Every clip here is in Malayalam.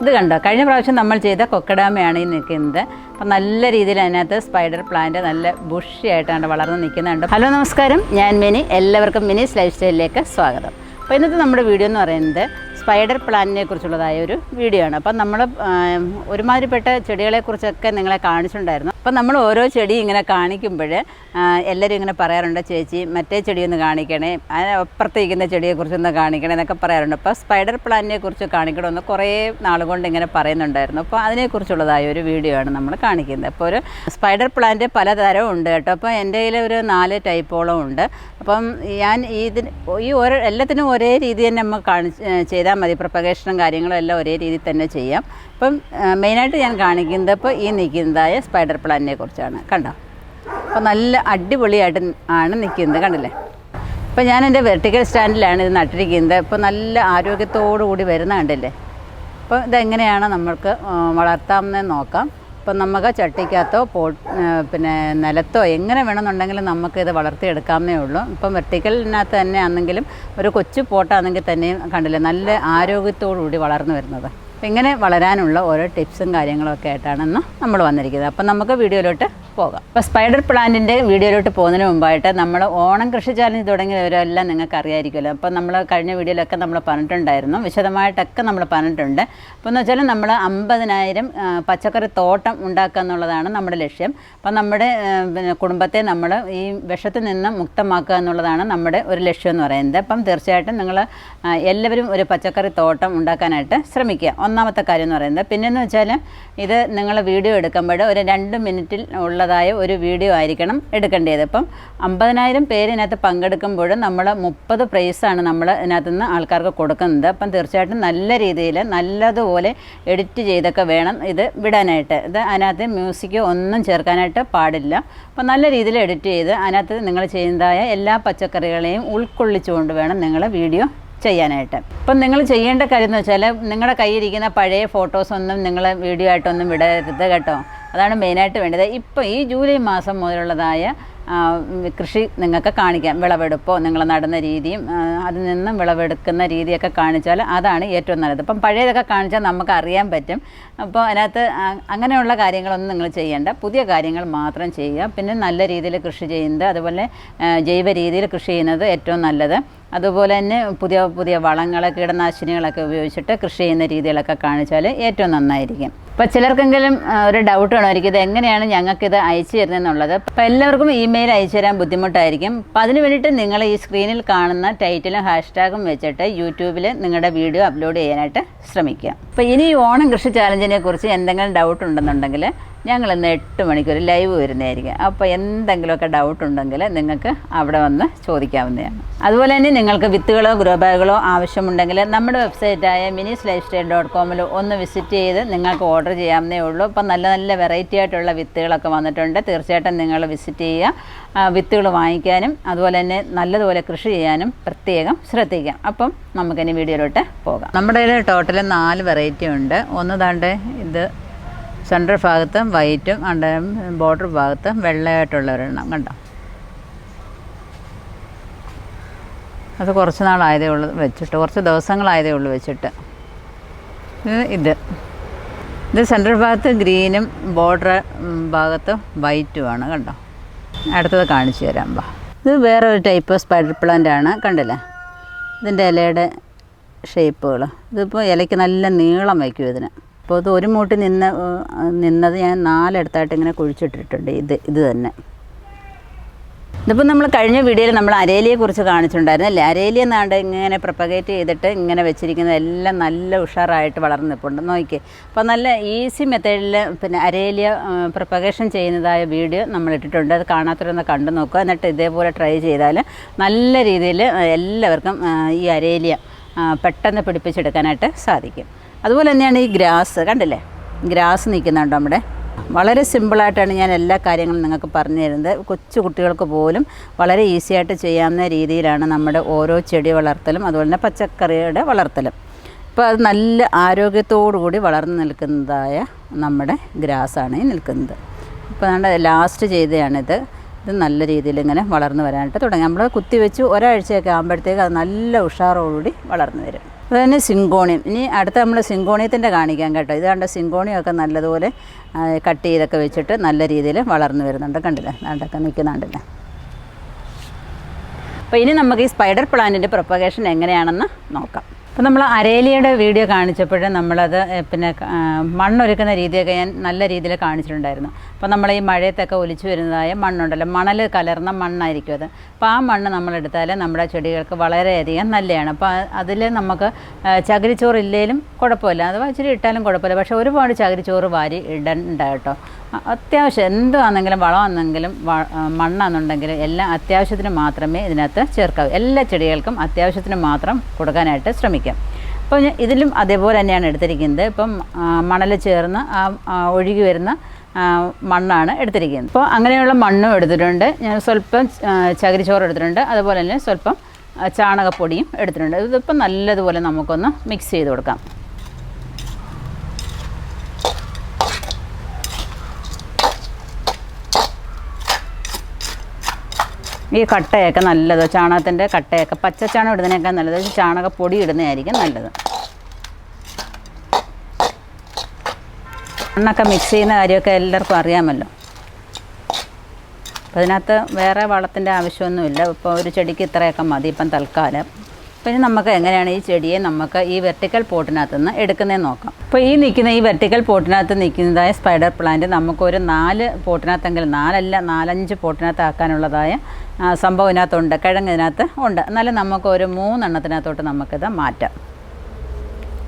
ഇത് കണ്ടോ, കഴിഞ്ഞ പ്രാവശ്യം നമ്മൾ ചെയ്ത കൊക്കഡാമയാണ് ഈ നിൽക്കുന്നത്. അപ്പം നല്ല രീതിയിൽ അതിനകത്ത് സ്പൈഡർ പ്ലാന്റ് നല്ല ബുഷിയായിട്ടാണ് വളർന്ന് നിൽക്കുന്നുണ്ട്. ഹലോ നമസ്കാരം, ഞാൻ മിനി. എല്ലാവർക്കും മിനീസ് ലൈഫ് സ്റ്റൈലിലേക്ക് സ്വാഗതം. അപ്പോൾ ഇന്നത്തെ നമ്മുടെ വീഡിയോ എന്ന് പറയുന്നത് സ്പൈഡർ പ്ലാന്റിനെ കുറിച്ചുള്ളതായ ഒരു വീഡിയോ ആണ്. അപ്പം നമ്മൾ ഒരുമാതിരിപ്പെട്ട ചെടികളെക്കുറിച്ചൊക്കെ നിങ്ങളെ കാണിച്ചിട്ടുണ്ടായിരുന്നു. അപ്പം നമ്മൾ ഓരോ ചെടി ഇങ്ങനെ കാണിക്കുമ്പോൾ എല്ലാവരും ഇങ്ങനെ പറയാറുണ്ട്, ചേച്ചി മറ്റേ ചെടിയൊന്ന് കാണിക്കണേ, അപ്പുറത്തേക്കുന്ന ചെടിയെക്കുറിച്ചൊന്ന് കാണിക്കണേ എന്നൊക്കെ പറയാറുണ്ട്. അപ്പോൾ സ്പൈഡർ പ്ലാന്റിനെ കുറിച്ച് കാണിക്കണമെന്ന് കുറേ നാളുകൊണ്ട് ഇങ്ങനെ പറയുന്നുണ്ടായിരുന്നു. അപ്പോൾ അതിനെക്കുറിച്ചുള്ളതായ ഒരു വീഡിയോ ആണ് നമ്മൾ കാണിക്കുന്നത്. അപ്പോൾ ഒരു സ്പൈഡർ പ്ലാന്റ് പലതരവും ഉണ്ട് കേട്ടോ. അപ്പോൾ എൻ്റെ കയ്യിൽ ഒരു 4 ടൈപ്പോളം ഉണ്ട്. അപ്പം ഞാൻ ഈ ഓരോ എല്ലാത്തിനും ഒരേ രീതി തന്നെ നമ്മൾ ചെയ്താൽ മതി. പ്രൊപ്പഗേഷനും കാര്യങ്ങളും എല്ലാം ഒരേ രീതിയിൽ തന്നെ ചെയ്യാം. അപ്പം മെയിനായിട്ട് ഞാൻ കാണിക്കുന്നത് ഇപ്പോൾ ഈ നിൽക്കുന്നതായ സ്പൈഡർ പ്ലാന്റിനെ കുറിച്ചാണ്. കണ്ടോ, അപ്പോൾ നല്ല അടിപൊളിയായിട്ട് ആണ് നിൽക്കുന്നത്, കണ്ടില്ലേ. അപ്പോൾ ഞാൻ എൻ്റെ വെർട്ടിക്കൽ സ്റ്റാൻഡിലാണ് ഇത് നട്ടിരിക്കുന്നത്. ഇപ്പോൾ നല്ല ആരോഗ്യത്തോടു കൂടി വരുന്ന കണ്ടില്ലേ. അപ്പോൾ ഇതെങ്ങനെയാണ് നമ്മൾക്ക് വളർത്താമെന്ന് നോക്കാം. ഇപ്പം നമുക്ക് ചട്ടിക്കകത്തോ പിന്നെ നിലത്തോ എങ്ങനെ വേണമെന്നുണ്ടെങ്കിലും നമുക്കിത് വളർത്തിയെടുക്കാമെന്നേ ഉള്ളൂ. ഇപ്പം വെർട്ടിക്കലിനകത്ത് തന്നെ ആണെങ്കിലും ഒരു കൊച്ചു പോട്ടാണെങ്കിൽ തന്നെയും കണ്ടില്ലേ നല്ല ആരോഗ്യത്തോടു കൂടി വളർന്നു വരുന്നത്. അപ്പം ഇങ്ങനെ വളരാനുള്ള ഓരോ ടിപ്സും കാര്യങ്ങളൊക്കെ ആയിട്ടാണെന്ന് നമ്മൾ വന്നിരിക്കുന്നത്. അപ്പം നമുക്ക് വീഡിയോയിലോട്ട് പോകാം. അപ്പോൾ സ്പൈഡർ പ്ലാന്റിൻ്റെ വീഡിയോയിലോട്ട് പോകുന്നതിന് മുമ്പായിട്ട് നമ്മൾ ഓണം കൃഷി ചാലഞ്ച് തുടങ്ങിയവരെല്ലാം നിങ്ങൾക്ക് അറിയാമായിരിക്കുമല്ലോ. അപ്പോൾ നമ്മൾ കഴിഞ്ഞ വീഡിയോയിലൊക്കെ നമ്മൾ പറഞ്ഞിട്ടുണ്ടായിരുന്നു, വിശദമായിട്ടൊക്കെ നമ്മൾ പറഞ്ഞിട്ടുണ്ട്. അപ്പോൾ എന്ന് വെച്ചാൽ നമ്മൾ 50,000 പച്ചക്കറി തോട്ടം ഉണ്ടാക്കുക എന്നുള്ളതാണ് നമ്മുടെ ലക്ഷ്യം. അപ്പം നമ്മുടെ കുടുംബത്തെ നമ്മൾ ഈ വിഷത്തിൽ നിന്ന് മുക്തമാക്കുക എന്നുള്ളതാണ് നമ്മുടെ ഒരു ലക്ഷ്യം എന്ന് പറയുന്നത്. അപ്പം തീർച്ചയായിട്ടും നിങ്ങൾ എല്ലാവരും ഒരു പച്ചക്കറി തോട്ടം ഉണ്ടാക്കാനായിട്ട് ശ്രമിക്കുക. ഒന്നാമത്തെ കാര്യം എന്ന് പറയുന്നത്. പിന്നെയെന്ന് വെച്ചാൽ ഇത് നിങ്ങൾ വീഡിയോ എടുക്കുമ്പോൾ ഒരു 2 മിനിറ്റിൽ ഉള്ളതായ ഒരു വീഡിയോ ആയിരിക്കണം എടുക്കേണ്ടത്. അപ്പം 50,000 പേര് ഇതിനകത്ത് പങ്കെടുക്കുമ്പോൾ നമ്മൾ 30 പ്രൈസാണ് നമ്മൾ ഇതിനകത്ത് നിന്ന് ആൾക്കാർക്ക് കൊടുക്കുന്നത്. അപ്പം തീർച്ചയായിട്ടും നല്ല രീതിയിൽ നല്ലതുപോലെ എഡിറ്റ് ചെയ്തൊക്കെ വേണം ഇത് വിടാനായിട്ട്. ഇത് അതിനകത്ത് മ്യൂസിക്കോ ഒന്നും ചേർക്കാനായിട്ട് പാടില്ല. അപ്പം നല്ല രീതിയിൽ എഡിറ്റ് ചെയ്ത് അതിനകത്ത് നിങ്ങൾ ചെയ്യുന്നതായ എല്ലാ പച്ചക്കറികളെയും ഉൾക്കൊള്ളിച്ചുകൊണ്ട് വേണം നിങ്ങൾ വീഡിയോ ചെയ്യാനായിട്ട്. ഇപ്പം നിങ്ങൾ ചെയ്യേണ്ട കാര്യം എന്ന് വെച്ചാൽ നിങ്ങളുടെ കയ്യിരിക്കുന്ന പഴയ ഫോട്ടോസൊന്നും നിങ്ങൾ വീഡിയോ ആയിട്ടൊന്നും വിടരുത് കേട്ടോ. അതാണ് മെയിനായിട്ട് വേണ്ടത്. ഇപ്പോൾ ഈ ജൂലൈ മാസം മുതലുള്ളതായ കൃഷി നിങ്ങൾക്ക് കാണിക്കാം. വിളവെടുപ്പോ നിങ്ങൾ നടുന്ന രീതിയും അതിൽ നിന്നും വിളവെടുക്കുന്ന രീതിയൊക്കെ കാണിച്ചാൽ അതാണ് ഏറ്റവും നല്ലത്. ഇപ്പം പഴയതൊക്കെ കാണിച്ചാൽ നമുക്ക് അറിയാൻ പറ്റും. അപ്പോൾ അതിനകത്ത് അങ്ങനെയുള്ള കാര്യങ്ങളൊന്നും നിങ്ങൾ ചെയ്യേണ്ട, പുതിയ കാര്യങ്ങൾ മാത്രം ചെയ്യുക. പിന്നെ നല്ല രീതിയിൽ കൃഷി ചെയ്യുന്നത്, അതുപോലെ ജൈവ രീതിയിൽ കൃഷി ചെയ്യുന്നത് ഏറ്റവും നല്ലത്. അതുപോലെ തന്നെ പുതിയ വളങ്ങൾ, കീടനാശിനികളൊക്കെ ഉപയോഗിച്ചിട്ട് കൃഷി ചെയ്യുന്ന രീതികളൊക്കെ കാണിച്ചാൽ ഏറ്റവും നന്നായിരിക്കും. അപ്പോൾ ചിലർക്കെങ്കിലും ഒരു ഡൗട്ട് വേണമായിരിക്കും, ഇത് എങ്ങനെയാണ് ഞങ്ങൾക്കിത് അയച്ചു തരുന്നതെന്നുള്ളത്. അപ്പോൾ എല്ലാവർക്കും ഇമെയിൽ അയച്ചു തരാൻ ബുദ്ധിമുട്ടായിരിക്കും. അപ്പോൾ അതിന് വേണ്ടിയിട്ട് നിങ്ങൾ ഈ സ്ക്രീനിൽ കാണുന്ന ടൈറ്റിലും ഹാഷ്ടാഗും വെച്ചിട്ട് യൂട്യൂബിൽ നിങ്ങളുടെ വീഡിയോ അപ്ലോഡ് ചെയ്യാനായിട്ട് ശ്രമിക്കുക. അപ്പോൾ ഇനി ഈ ഓണം കൃഷി ചാലഞ്ചിനെ കുറിച്ച് എന്തെങ്കിലും ഡൗട്ട് ഉണ്ടെന്നുണ്ടെങ്കിൽ ഞങ്ങളിന്ന് 8 മണിക്കൊരു ലൈവ് വരുന്നതായിരിക്കും. അപ്പോൾ എന്തെങ്കിലുമൊക്കെ ഡൗട്ട് ഉണ്ടെങ്കിൽ നിങ്ങൾക്ക് അവിടെ വന്ന് ചോദിക്കാവുന്നതാണ്. അതുപോലെ തന്നെ നിങ്ങൾക്ക് വിത്തുകളോ ഗ്രോ ബാഗുകളോ ആവശ്യമുണ്ടെങ്കിൽ നമ്മുടെ വെബ്സൈറ്റായ minisLifestyle.com ഒന്ന് വിസിറ്റ് ചെയ്ത് നിങ്ങൾക്ക് ഓർഡർ ചെയ്യാവുന്നേ ഉള്ളൂ. അപ്പം നല്ല നല്ല വെറൈറ്റി ആയിട്ടുള്ള വിത്തുകളൊക്കെ വന്നിട്ടുണ്ട്. തീർച്ചയായിട്ടും നിങ്ങൾ വിസിറ്റ് ചെയ്യുക. വിത്തുകൾ വാങ്ങിക്കാനും അതുപോലെ തന്നെ നല്ലതുപോലെ കൃഷി ചെയ്യാനും പ്രത്യേകം ശ്രദ്ധിക്കാം. അപ്പം നമുക്കിനി വീഡിയോയിലോട്ട് പോകാം. നമ്മുടെ കയ്യിൽ ടോട്ടൽ 4 വെറൈറ്റി ഉണ്ട്. ഒന്ന് താണ്ട് ഇത് സെൻട്രൽ ഭാഗത്തും വൈറ്റും ബോർഡർ ഭാഗത്തും വെള്ളയായിട്ടുള്ള ഒരെണ്ണം കണ്ടോ. അത് കുറച്ച് നാളായതേ ഉള്ളൂ വെച്ചിട്ട്, കുറച്ച് ദിവസങ്ങളായതേ ഉള്ളൂ വെച്ചിട്ട്. ഇത് സെൻട്രൽ ഭാഗത്ത് ഗ്രീനും ബോർഡർ ഭാഗത്ത് വൈറ്റുമാണ് കണ്ടോ. അടുത്തത് കാണിച്ചു തരാം. ഇത് വേറൊരു ടൈപ്പ് സ്പൈഡർ പ്ലാന്റ് ആണ്, കണ്ടില്ലേ ഇതിൻ്റെ ഇലയുടെ ഷേപ്പുകൾ. ഇതിപ്പോൾ ഇലയ്ക്ക് നല്ല നീളം വയ്ക്കും ഇതിന്. അപ്പോൾ ഇത് ഒരു മൂട്ടി നിന്നത് ഞാൻ 4 ഇടത്തായിട്ട് ഇങ്ങനെ കുഴിച്ചിട്ടിട്ടുണ്ട്. ഇത് തന്നെ. ഇതിപ്പോൾ നമ്മൾ കഴിഞ്ഞ വീഡിയോയിൽ നമ്മൾ അരേലിയെക്കുറിച്ച് കാണിച്ചിട്ടുണ്ടായിരുന്നു അല്ലേ. അരേലി എന്നാണ്ട് ഇങ്ങനെ പ്രൊപ്പഗേറ്റ് ചെയ്തിട്ട് ഇങ്ങനെ വെച്ചിരിക്കുന്നതെല്ലാം നല്ല ഉഷാറായിട്ട് വളർന്ന് നിൽപ്പുണ്ട്, നോക്കിക്കേ. അപ്പോൾ നല്ല ഈസി മെത്തേഡിൽ പിന്നെ അരേലിയ പ്രൊപ്പഗേഷൻ ചെയ്യുന്നതായ വീഡിയോ നമ്മൾ ഇട്ടിട്ടുണ്ട്. അത് കാണാത്തവരൊന്ന് കണ്ടു നോക്കുക. എന്നിട്ട് ഇതേപോലെ ട്രൈ ചെയ്താൽ നല്ല രീതിയിൽ എല്ലാവർക്കും ഈ അരേലിയ പെട്ടെന്ന് പിടിപ്പിച്ചെടുക്കാനായിട്ട് സാധിക്കും. അതുപോലെ തന്നെയാണ് ഈ ഗ്രാസ്, കണ്ടില്ലേ ഗ്രാസ് നിൽക്കുന്നുണ്ട് നമ്മുടെ. വളരെ സിമ്പിളായിട്ടാണ് ഞാൻ എല്ലാ കാര്യങ്ങളും നിങ്ങൾക്ക് പറഞ്ഞു തരുന്നത്. കൊച്ചു കുട്ടികൾക്ക് പോലും വളരെ ഈസി ആയിട്ട് ചെയ്യാവുന്ന രീതിയിലാണ് നമ്മുടെ ഓരോ ചെടി വളർത്തലും അതുപോലെ തന്നെ പച്ചക്കറിയുടെ വളർത്തലും. അപ്പോൾ അത് നല്ല ആരോഗ്യത്തോടു കൂടി വളർന്നു നിൽക്കുന്നതായ നമ്മുടെ ഗ്രാസാണ് ഈ നിൽക്കുന്നത്. ഇപ്പോൾ നമ്മുടെ ലാസ്റ്റ് ചെയ്തതാണിത്. ഇത് നല്ല രീതിയിൽ ഇങ്ങനെ വളർന്നു വരാനായിട്ട് തുടങ്ങി. നമ്മൾ കുത്തിവെച്ച് ഒരാഴ്ചയൊക്കെ ആകുമ്പോഴത്തേക്ക് അത് നല്ല ഉഷാറോടുകൂടി വളർന്നു വരും. അതുതന്നെ സിങ്കോണിയം. ഇനി അടുത്ത നമ്മൾ സിങ്കോണിയത്തിൻ്റെ കാണിക്കാം കേട്ടോ. ഇത് കണ്ട സിങ്കോണിയമൊക്കെ നല്ലതുപോലെ കട്ട് ചെയ്തൊക്കെ വെച്ചിട്ട് നല്ല രീതിയിൽ വളർന്നു വരുന്നുണ്ട്. കണ്ടില്ലേ, നാട്ടൊക്കെ നിൽക്കുന്നുണ്ടല്ലേ. അപ്പോൾ ഇനി നമുക്ക് ഈ സ്പൈഡർ പ്ലാന്റിൻ്റെ പ്രൊപ്പഗേഷൻ എങ്ങനെയാണെന്ന് നോക്കാം. അപ്പോൾ നമ്മൾ അരേലിയുടെ വീഡിയോ കാണിച്ചപ്പോൾ നമ്മളത് പിന്നെ മണ്ണൊരുക്കുന്ന രീതിയൊക്കെ ഞാൻ നല്ല രീതിയിൽ കാണിച്ചിട്ടുണ്ടായിരുന്നു. അപ്പോൾ നമ്മൾ ഈ മഴയത്തൊക്കെ ഒലിച്ചു വരുന്നതായ മണ്ണുണ്ടല്ലോ, മണൽ കലർന്ന മണ്ണായിരിക്കും അത്. അപ്പോൾ ആ മണ്ണ് നമ്മളെടുത്താൽ നമ്മുടെ ചെടികൾക്ക് വളരെയധികം നല്ലതാണ്. അപ്പോൾ അതിൽ നമുക്ക് ചകിരിച്ചോറ് ഇല്ലെങ്കിലും കുഴപ്പമില്ല, അഥവാ ഇച്ചിരി ഇട്ടാലും കുഴപ്പമില്ല. പക്ഷേ ഒരുപാട് ചകിരിച്ചോറ് വാരി ഇടണ്ട കേട്ടോ. അത്യാവശ്യം എന്താണെന്നെങ്കിലും വളമാണെന്നെങ്കിലും മണ്ണാണെന്നുണ്ടെങ്കിലും എല്ലാം അത്യാവശ്യത്തിന് മാത്രമേ ഇതിനകത്ത് ചേർക്കാവൂ. എല്ലാ ചെടികൾക്കും അത്യാവശ്യത്തിന് മാത്രം കൊടുക്കാനായിട്ട് ശ്രമിക്കാം. അപ്പോൾ ഇതിലും അതേപോലെ തന്നെയാണ് എടുത്തിരിക്കുന്നത്. ഇപ്പം മണൽ ചേർന്ന് ഒഴുകി വരുന്ന മണ്ണാണ് എടുത്തിരിക്കുന്നത്. അപ്പോൾ അങ്ങനെയുള്ള മണ്ണും എടുത്തിട്ടുണ്ട്. ഞാൻ സ്വല്പം ചകിരിച്ചോറ് എടുത്തിട്ടുണ്ട്. അതുപോലെ തന്നെ സ്വല്പം ചാണകപ്പൊടിയും എടുത്തിട്ടുണ്ട്. ഇതിപ്പോൾ നല്ലതുപോലെ നമുക്കൊന്ന് മിക്സ് ചെയ്ത് കൊടുക്കാം. ഈ കട്ടയൊക്കെ നല്ലത്, ചാണകത്തിൻ്റെ കട്ടയൊക്കെ പച്ചച്ചാണകം ഇടുന്നതിനേക്കാൾ നല്ലത് ചാണകപ്പൊടി ഇടുന്നതായിരിക്കും നല്ലത്. മണ്ണൊക്കെ മിക്സ് ചെയ്യുന്ന കാര്യമൊക്കെ എല്ലാവർക്കും അറിയാമല്ലോ. അപ്പോൾ അതിനകത്ത് വേറെ വളത്തിൻ്റെ ആവശ്യമൊന്നുമില്ല. ഇപ്പോൾ ഒരു ചെടിക്ക് ഇത്രയൊക്കെ മതി ഇപ്പം തൽക്കാലം. പിന്നെ നമുക്ക് എങ്ങനെയാണ് ഈ ചെടിയെ നമുക്ക് ഈ വെർട്ടിക്കൽ പോട്ടിനകത്ത് നിന്ന് എടുക്കുന്നതെന്ന് നോക്കാം. അപ്പോൾ ഈ നിൽക്കുന്ന ഈ വെർട്ടിക്കൽ പോട്ടിനകത്ത് നിൽക്കുന്നതായ സ്പൈഡർ പ്ലാന്റ് നമുക്കൊരു 4 പോട്ടിനകത്തെങ്കിലും 4-5 പോട്ടിനകത്ത് ആക്കാനുള്ളതായ സംഭവം ഇതിനകത്തുണ്ട്, കിഴങ്ങ് ഇതിനകത്ത് ഉണ്ട്. എന്നാലും നമുക്കൊരു 3 എണ്ണത്തിനകത്തോട്ട് നമുക്കിത് മാറ്റാം.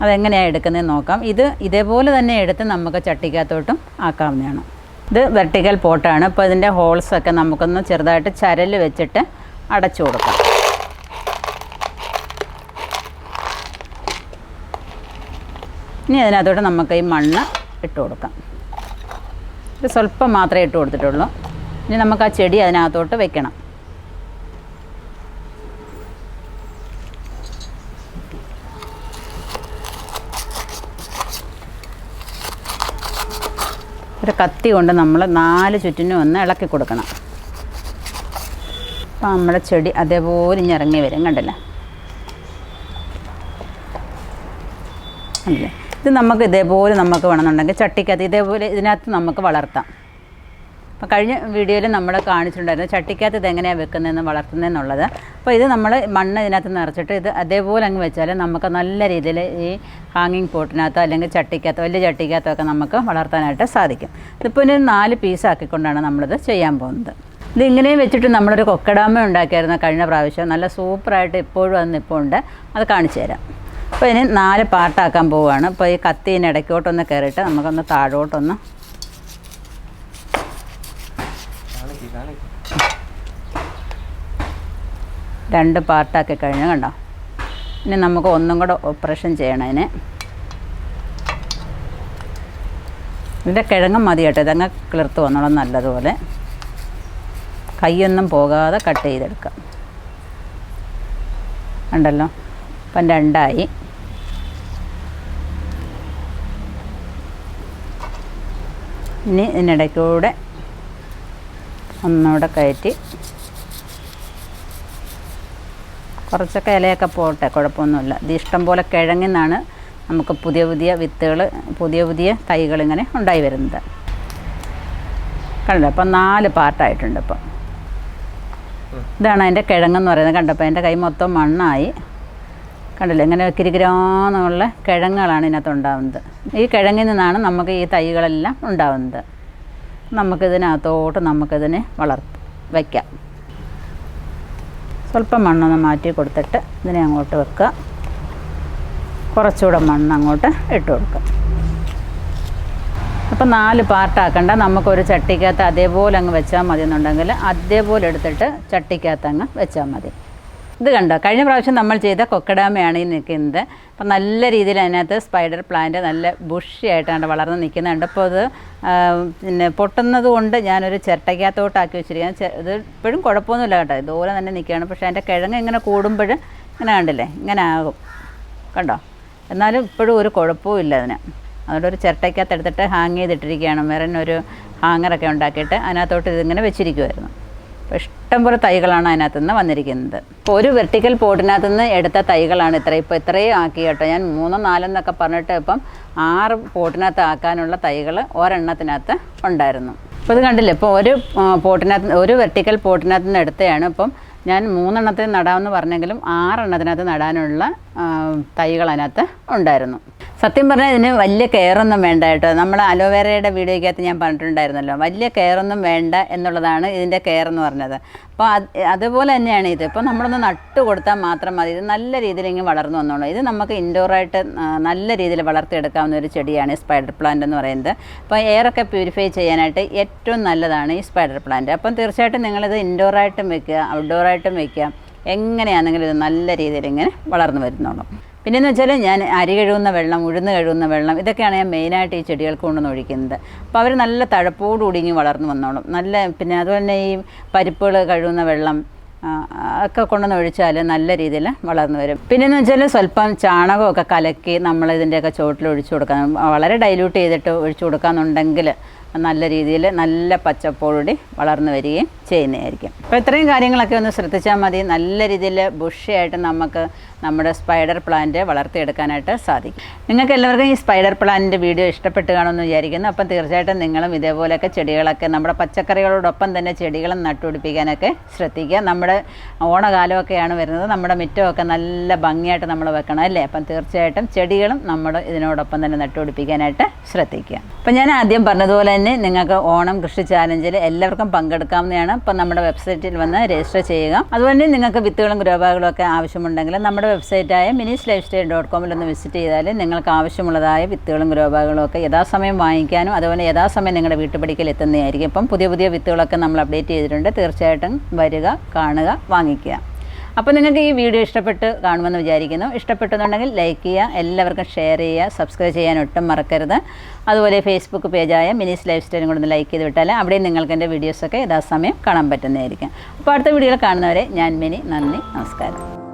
അതെങ്ങനെയാണ് എടുക്കുന്നതെന്ന് നോക്കാം. ഇതേപോലെ തന്നെ എടുത്ത് നമുക്ക് ചട്ടിക്കകത്തോട്ടും ആക്കാവുന്നതാണ്. ഇത് വെർട്ടിക്കൽ പോട്ടാണ്. അപ്പോൾ ഇതിൻ്റെ ഹോൾസൊക്കെ നമുക്കൊന്ന് ചെറുതായിട്ട് ചരൽ വെച്ചിട്ട് അടച്ചു കൊടുക്കാം. ഇനി അതിനകത്തോട്ട് നമുക്ക് ഈ മണ്ണ് ഇട്ട് കൊടുക്കാം. ഇത് സ്വല്പം മാത്രമേ ഇട്ട് കൊടുത്തിട്ടുള്ളൂ. ഇനി നമുക്ക് ആ ചെടി അതിനകത്തോട്ട് വെക്കണം. ഒരു കത്തി കൊണ്ട് നമ്മൾ 4 ചുറ്റിനും ഒന്ന് ഇളക്കി കൊടുക്കണം. അപ്പോൾ നമ്മുടെ ചെടി അതേപോലെ ഇനി ഇറങ്ങി വരും. കണ്ടില്ലേ, അല്ലേ? ഇത് നമുക്ക് ഇതേപോലെ നമുക്ക് വേണമെന്നുണ്ടെങ്കിൽ ചട്ടിക്കകത്ത് ഇതേപോലെ ഇതിനകത്ത് നമുക്ക് വളർത്താം. അപ്പോൾ കഴിഞ്ഞ വീഡിയോയിൽ നമ്മൾ കാണിച്ചിട്ടുണ്ടായിരുന്നു ചട്ടിക്കകത്ത് ഇതെങ്ങനെയാണ് വെക്കുന്നതെന്ന് വളർത്തുന്നതെന്നുള്ളത്. അപ്പോൾ ഇത് നമ്മൾ മണ്ണ് ഇതിനകത്ത് നിറച്ചിട്ട് ഇത് അതേപോലെ അങ്ങ് വെച്ചാൽ നമുക്ക് നല്ല രീതിയിൽ ഈ ഹാങ്ങിങ് പോട്ടിനകത്തോ അല്ലെങ്കിൽ ചട്ടിക്കകത്തോ വലിയ ചട്ടിക്കകത്തോ ഒക്കെ നമുക്ക് വളർത്താനായിട്ട് സാധിക്കും. ഇതിപ്പോൾ ഒരു 4 പീസാക്കിക്കൊണ്ടാണ് നമ്മളിത് ചെയ്യാൻ പോകുന്നത്. ഇതിങ്ങനെയും വെച്ചിട്ട് നമ്മളൊരു കൊക്കഡാമ ഉണ്ടാക്കിയായിരുന്നു കഴിഞ്ഞ പ്രാവശ്യം. നല്ല സൂപ്പറായിട്ട് ഇപ്പോഴും അത് ഇപ്പോൾ ഉണ്ട്. അത് കാണിച്ചു തരാം. അപ്പോൾ ഇനി 4 പാർട്ടാക്കാൻ പോവുകയാണ്. അപ്പോൾ ഈ കത്തീന് ഇടയ്ക്കോട്ടൊന്ന് കയറിയിട്ട് നമുക്കൊന്ന് താഴോട്ടൊന്ന് രണ്ട് പാർട്ടാക്കി കഴിഞ്ഞ് കണ്ടോ. ഇനി നമുക്ക് ഒന്നും കൂടെ ഓപ്പറേഷൻ ചെയ്യണം. അതിന് ഇതിൻ്റെ കിഴങ്ങ് മതി കേട്ടോ. ഇതങ്ങ് കിളിർത്ത് വന്നോളാം നല്ലതുപോലെ. കൈയൊന്നും പോകാതെ കട്ട് ചെയ്തെടുക്കാം. ഉണ്ടല്ലോ, അപ്പം 2ആയി. ഇനി ഇതിനിടയ്ക്കൂടെ ഒന്നുകൂടെ കയറ്റി കുറച്ചൊക്കെ ഇലയൊക്കെ പോട്ടെ, കുഴപ്പമൊന്നുമില്ല. ഇത് ഇഷ്ടം പോലെ കിഴങ്ങിൽ നിന്നാണ് നമുക്ക് പുതിയ പുതിയ വിത്തുകൾ, പുതിയ തൈകളിങ്ങനെ ഉണ്ടായി വരുന്നത്. കണ്ടല്ലോ, അപ്പം 4 പാർട്ടായിട്ടുണ്ട്. ഇപ്പം ഇതാണ് അതിൻ്റെ കിഴങ്ങെന്ന് പറയുന്നത്. കണ്ടപ്പോൾ എൻ്റെ കൈ മൊത്തം മണ്ണായി. കണ്ടില്ലേ, ഇങ്ങനെ കിരികിരാന്നുള്ള കിഴങ്ങുകളാണ് ഇതിനകത്ത് ഉണ്ടാകുന്നത്. ഈ കിഴങ്ങിൽ നിന്നാണ് നമുക്ക് ഈ തൈകളെല്ലാം ഉണ്ടാകുന്നത്. നമുക്കിതിനകത്തോട്ട് നമുക്കിതിനെ വയ്ക്കാം. സ്വല്പം മണ്ണൊന്ന് മാറ്റി കൊടുത്തിട്ട് ഇതിനെ അങ്ങോട്ട് വെക്കുക. കുറച്ചുകൂടെ മണ്ണ് അങ്ങോട്ട് ഇട്ട് കൊടുക്കുക. അപ്പോൾ 4 പാർട്ടാക്കണ്ട, നമുക്കൊരു ചട്ടിക്കകത്ത് അതേപോലെ അങ്ങ് വെച്ചാൽ മതി എന്നുണ്ടെങ്കിൽ അതേപോലെ എടുത്തിട്ട് ചട്ടിക്കകത്ത് അങ്ങ് വെച്ചാൽ മതി. ഇത് കണ്ടോ, കഴിഞ്ഞ പ്രാവശ്യം നമ്മൾ ചെയ്ത കൊക്കഡാമയാണ് ഈ നിൽക്കുന്നത്. അപ്പം നല്ല രീതിയിൽ അതിനകത്ത് സ്പൈഡർ പ്ലാന്റ് നല്ല ബുഷിയായിട്ടാണ് വളർന്ന് നിൽക്കുന്നുണ്ട്. അപ്പോൾ അത് പിന്നെ പൊട്ടുന്നത് കൊണ്ട് ഞാനൊരു ചിരട്ടയ്ക്കകത്തോട്ടാക്കി വെച്ചിരിക്കുന്നത്. ഇത് ഇപ്പോഴും കുഴപ്പമൊന്നുമില്ല കേട്ടോ, ഇതുപോലെ തന്നെ നിൽക്കുകയാണ്. പക്ഷേ അതിൻ്റെ കിഴങ്ങ് ഇങ്ങനെ കൂടുമ്പോൾ ഇങ്ങനെ കണ്ടില്ലേ, ഇങ്ങനെ ആകും കണ്ടോ. എന്നാലും ഇപ്പോഴും ഒരു കുഴപ്പവും ഇല്ല അതിന്. അതുകൊണ്ട് ഒരു ചിരട്ടയ്ക്കകത്ത് എടുത്തിട്ട് ഹാങ് ചെയ്തിട്ടിരിക്കുകയാണ്. വേറെ ഒരു ഹാങ്ങറൊക്കെ ഉണ്ടാക്കിയിട്ട് അതിനകത്തോട്ട് ഇതിങ്ങനെ വെച്ചിരിക്കുമായിരുന്നു. അപ്പോൾ ഇഷ്ടംപോലെ തൈകളാണ് അതിനകത്ത് നിന്ന് വന്നിരിക്കുന്നത്. ഇപ്പോൾ ഒരു വെർട്ടിക്കൽ പോട്ടിനകത്ത് നിന്ന് എടുത്ത തൈകളാണ് ഇത്രയും ആക്കി കേട്ടോ. ഞാൻ 3, 4 എന്നൊക്കെ പറഞ്ഞിട്ട് ഇപ്പം 6 പോട്ടിനകത്ത് ആക്കാനുള്ള തൈകൾ ഒരെണ്ണത്തിനകത്ത് ഉണ്ടായിരുന്നു. അപ്പോൾ ഇത് കണ്ടില്ലേ, ഇപ്പോൾ ഒരു വെർട്ടിക്കൽ പോട്ടിനകത്ത് നിന്ന് എടുത്തതാണ്. ഇപ്പം ഞാൻ 3 എണ്ണത്തിന് നടാമെന്ന് പറഞ്ഞെങ്കിലും 6 എണ്ണത്തിനകത്ത് നടാനുള്ള തൈകൾ അതിനകത്ത് ഉണ്ടായിരുന്നു. സത്യം പറഞ്ഞാൽ ഇതിന് വലിയ കെയറൊന്നും വേണ്ട കേട്ടോ. നമ്മൾ അലോവേരയുടെ വീഡിയോയ്ക്കകത്ത് ഞാൻ പറഞ്ഞിട്ടുണ്ടായിരുന്നല്ലോ, വലിയ കെയറൊന്നും വേണ്ട എന്നുള്ളതാണ് ഇതിൻ്റെ കെയർ എന്ന് പറഞ്ഞത്. അപ്പോൾ അതുപോലെ തന്നെയാണ് ഇത്. ഇപ്പോൾ നമ്മളൊന്ന് നട്ട് കൊടുത്താൽ മാത്രം മതി, ഇത് നല്ല രീതിയിൽ ഇങ്ങനെ വളർന്നു വന്നോളൂ. ഇത് നമുക്ക് ഇൻഡോറായിട്ട് നല്ല രീതിയിൽ വളർത്തിയെടുക്കാവുന്ന ഒരു ചെടിയാണ് ഈ സ്പൈഡർ പ്ലാന്റ് എന്ന് പറയുന്നത്. അപ്പോൾ എയറൊക്കെ പ്യൂരിഫൈ ചെയ്യാനായിട്ട് ഏറ്റവും നല്ലതാണ് ഈ സ്പൈഡർ പ്ലാന്റ്. അപ്പം തീർച്ചയായിട്ടും നിങ്ങളിത് ഇൻഡോറായിട്ടും വെക്കുക, ഔട്ട്ഡോറായിട്ടും വെക്കുക, എങ്ങനെയാണെങ്കിലും ഇത് നല്ല രീതിയിൽ ഇങ്ങനെ വളർന്നു വരുന്നുള്ളൂ. പിന്നെയെന്ന് വെച്ചാൽ ഞാൻ അരി കഴുകുന്ന വെള്ളം, ഉഴുന്ന് കഴുകുന്ന വെള്ളം, ഇതൊക്കെയാണ് ഞാൻ മെയിനായിട്ട് ഈ ചെടികൾക്ക് കൊണ്ടുവന്ന് ഒഴിക്കുന്നത്. അപ്പോൾ അവർ നല്ല തഴപ്പോടുകൂടി ഇങ്ങനെ വളർന്നു വന്നോളും. പിന്നെ അതുപോലെ തന്നെ ഈ പരിപ്പുകൾ കഴുകുന്ന വെള്ളം ഒക്കെ കൊണ്ടുവന്ന് ഒഴിച്ചാൽ നല്ല രീതിയിൽ വളർന്നു വരും. പിന്നെയെന്ന് വെച്ചാൽ സ്വല്പം ചാണകമൊക്കെ കലക്കി നമ്മൾ ഇതിൻ്റെയൊക്കെ ചുവട്ടിൽ ഒഴിച്ചു കൊടുക്കാൻ, വളരെ ഡൈല്യൂട്ട് ചെയ്തിട്ട് ഒഴിച്ചു കൊടുക്കാമെന്നുണ്ടെങ്കിൽ നല്ല രീതിയിൽ നല്ല പച്ചപ്പോടുകൂടി വളർന്നു വരികയും ചെയ്യുന്നതായിരിക്കും. അപ്പോൾ ഇത്രയും കാര്യങ്ങളൊക്കെ ഒന്ന് ശ്രദ്ധിച്ചാൽ മതി, നല്ല രീതിയിൽ ബുഷിയായിട്ട് നമുക്ക് നമ്മുടെ സ്പൈഡർ പ്ലാന്റ് വളർത്തിയെടുക്കാനായിട്ട് സാധിക്കും. നിങ്ങൾക്ക് എല്ലാവർക്കും ഈ സ്പൈഡർ പ്ലാന്റിൻ്റെ വീഡിയോ ഇഷ്ടപ്പെട്ട് കാണുമെന്ന് വിചാരിക്കുന്നു. അപ്പം തീർച്ചയായിട്ടും നിങ്ങളും ഇതേപോലെയൊക്കെ ചെടികളൊക്കെ നമ്മുടെ പച്ചക്കറികളോടൊപ്പം തന്നെ ചെടികളും നട്ടുപിടിപ്പിക്കാനൊക്കെ ശ്രദ്ധിക്കുക. നമ്മുടെ ഓണകാലമൊക്കെയാണ് വരുന്നത്, നമ്മുടെ മുറ്റമൊക്കെ നല്ല ഭംഗിയായിട്ട് നമ്മൾ വെക്കണം അല്ലേ. അപ്പം തീർച്ചയായിട്ടും ചെടികളും നമ്മൾ ഇതിനോടൊപ്പം തന്നെ നട്ടുപിടിപ്പിക്കാനായിട്ട് ശ്രദ്ധിക്കുക. അപ്പം ഞാൻ ആദ്യം പറഞ്ഞതുപോലെ തന്നെ നിങ്ങൾക്ക് ഓണം കൃഷി ചാലഞ്ചിൽ എല്ലാവർക്കും പങ്കെടുക്കാവുന്നതാണ്. ഇപ്പം നമ്മുടെ വെബ്സൈറ്റിൽ വന്ന് രജിസ്റ്റർ ചെയ്യുക. അതുപോലെ തന്നെ നിങ്ങൾക്ക് വിത്തുകളും ഗ്രോബാഗുകളും ഒക്കെ ആവശ്യമുണ്ടെങ്കിൽ നമ്മുടെ വെബ്സൈറ്റായ minisLifestyle.com ഒന്ന് വിസിറ്റ് ചെയ്താൽ നിങ്ങൾക്ക് ആവശ്യമുള്ളതായ വിത്തുകളും ഗ്രോബാഗുകളും ഒക്കെ യഥാസമയം വാങ്ങിക്കാനും അതുപോലെ യഥാസമയം നിങ്ങളുടെ വീട്ടുപടിക്കൽ എത്തുന്നതായിരിക്കും. ഇപ്പം പുതിയ വിത്തുകളൊക്കെ നമ്മൾ അപ്ഡേറ്റ് ചെയ്തിട്ടുണ്ട്. തീർച്ചയായിട്ടും വരിക, കാണുക, വാങ്ങിക്കുക. അപ്പോൾ നിങ്ങൾക്ക് ഈ വീഡിയോ ഇഷ്ടപ്പെട്ട് കാണുമെന്ന് വിചാരിക്കുന്നു. ഇഷ്ടപ്പെട്ടെന്നുണ്ടെങ്കിൽ ലൈക്ക് ചെയ്യുക, എല്ലാവർക്കും ഷെയർ ചെയ്യുക, സബ്സ്ക്രൈബ് ചെയ്യാൻ ഒട്ടും മറക്കരുത്. അതുപോലെ ഫേസ്ബുക്ക് പേജായ മിനിസ് ലൈഫ് സ്റ്റൈലും കൂടെ ഒന്ന് ലൈക്ക് ചെയ്ത് വിട്ടാൽ അവിടെയും നിങ്ങൾക്ക് എൻ്റെ വീഡിയോസൊക്കെ യഥാസമയം കാണാൻ പറ്റുന്നതായിരിക്കും. അപ്പോൾ അടുത്ത വീഡിയോയിൽ കാണുന്നവരെ ഞാൻ മിനി, നന്ദി, നമസ്കാരം.